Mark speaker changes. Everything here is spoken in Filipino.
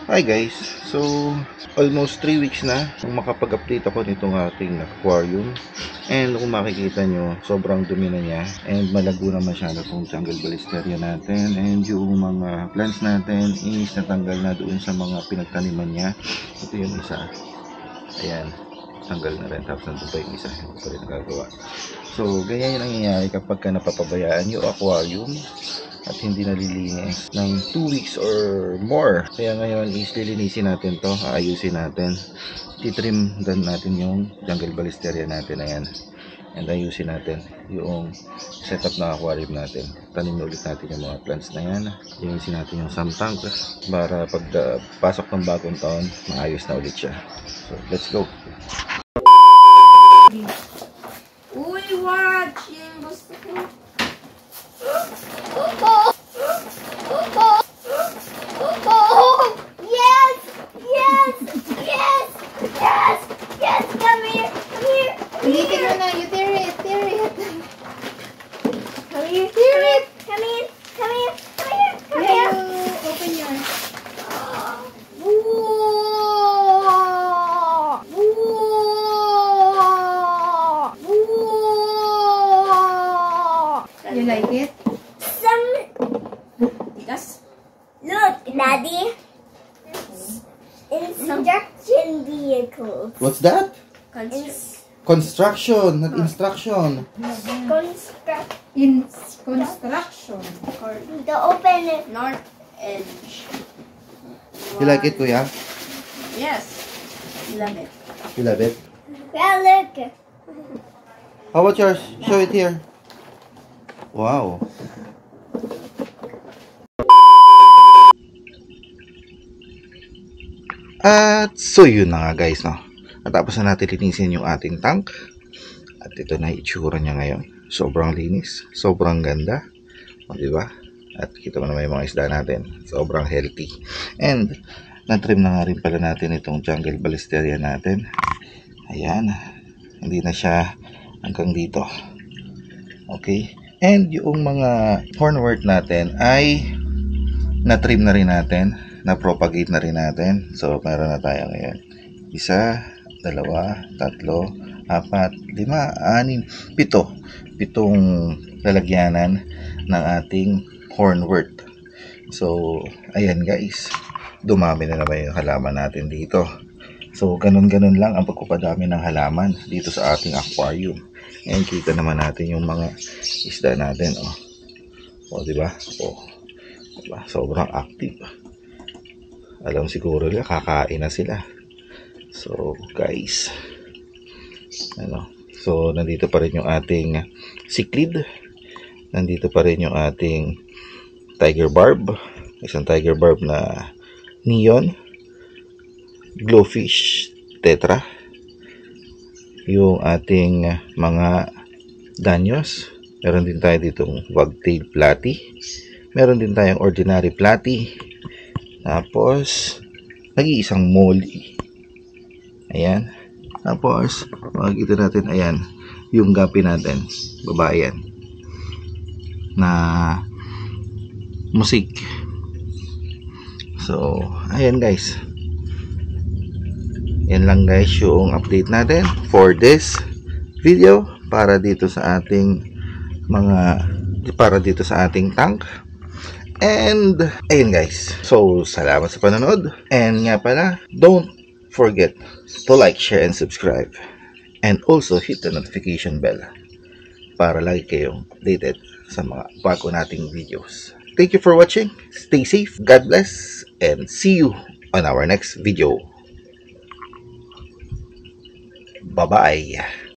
Speaker 1: Hi guys! So, almost 3 weeks na nung makapag-update ako nitong ating aquarium. And kung makikita nyo, sobrang dumi na niya. And malago naman siya na itong jungle balisteria natin. And yung mga plants natin is natanggal na doon sa mga pinagtaniman niya. Ito yung isa. Ayan. Tanggal na rin. Tapos nandun pa yung isa. Hindi pa rin nagagawa. So, ganyan yung nangyayari kapag ka napapabayaan yung aquarium at hindi nalilinis ng 2 weeks or more. Kaya ngayon is lilinisin natin to, aayusin natin, titrim dan natin yung jungle balisteria natin. Ayan, and ayusin natin yung setup na aquarium natin. Tanim ulit natin yung mga plants na yan, linisin natin yung sump tank para pag pasok ng bagong taon maayos na ulit siya. So let's go.
Speaker 2: Uy, watching gusto ko. Yes! Yes! Yes! Yes! Yes! Come here! Come here!
Speaker 3: Ulitin mo na. You tear it. Tear it.
Speaker 2: Come here! Tear it! Come here! Come here! Come here! Come here!
Speaker 3: Open your... You like it?
Speaker 2: Look, Daddy. Instruction vehicles.
Speaker 1: What's that? Construction, not instruction.
Speaker 3: Construction.
Speaker 2: The open north edge.
Speaker 1: You like it, Kuya?
Speaker 2: Yes. Love it.
Speaker 1: You love it?
Speaker 2: Yeah, look.
Speaker 1: How about yours? Show it here. Wow. At so yun na nga guys, no. Natapos na natin linisin yung ating tank. At ito na itsura niya ngayon. Sobrang linis, sobrang ganda. O, diba? At kita mo naman yung mga isda natin. Sobrang healthy. And na-trim na nga rin pala natin itong jungle balisteria natin. Ayan. Hindi na siya hanggang dito. Okay. And yung mga hornwort natin ay na-trim na rin natin. Na-propagate na rin natin. So, meron na tayo ngayon. 1, 2, 3, 4, 5, 6, 7. 7 lalagyanan ng ating hornwort. So, ayan guys. Dumami na naman yung halaman natin dito. So, ganun-ganun lang ang pagpapadami ng halaman dito sa ating aquarium. Ayan, kita naman natin yung mga isda natin. O, diba? O, diba? Sobrang active. Alam siguro nila, kakain na sila. So, guys. So, nandito pa rin yung ating cichlid. Nandito pa rin yung ating tiger barb. Isang tiger barb na neon. Glowfish tetra. Yung ating mga danyos. Meron din tayo ditong wagtail platy. Meron din tayong ordinary platy. Tapos, nag-iisang molly. Ayan. Tapos, makikita natin, ayan, yung gapi natin. Babae yan. Na musik. So, ayan guys. Yan lang guys yung update natin for this video para dito sa ating tank. And ayun guys, so salamat sa panonood. And nga pala, don't forget to like, share, and subscribe. And also hit the notification bell para lagi kayong updated sa mga bago nating videos. Thank you for watching. Stay safe, God bless, and see you on our next video. Bye-bye.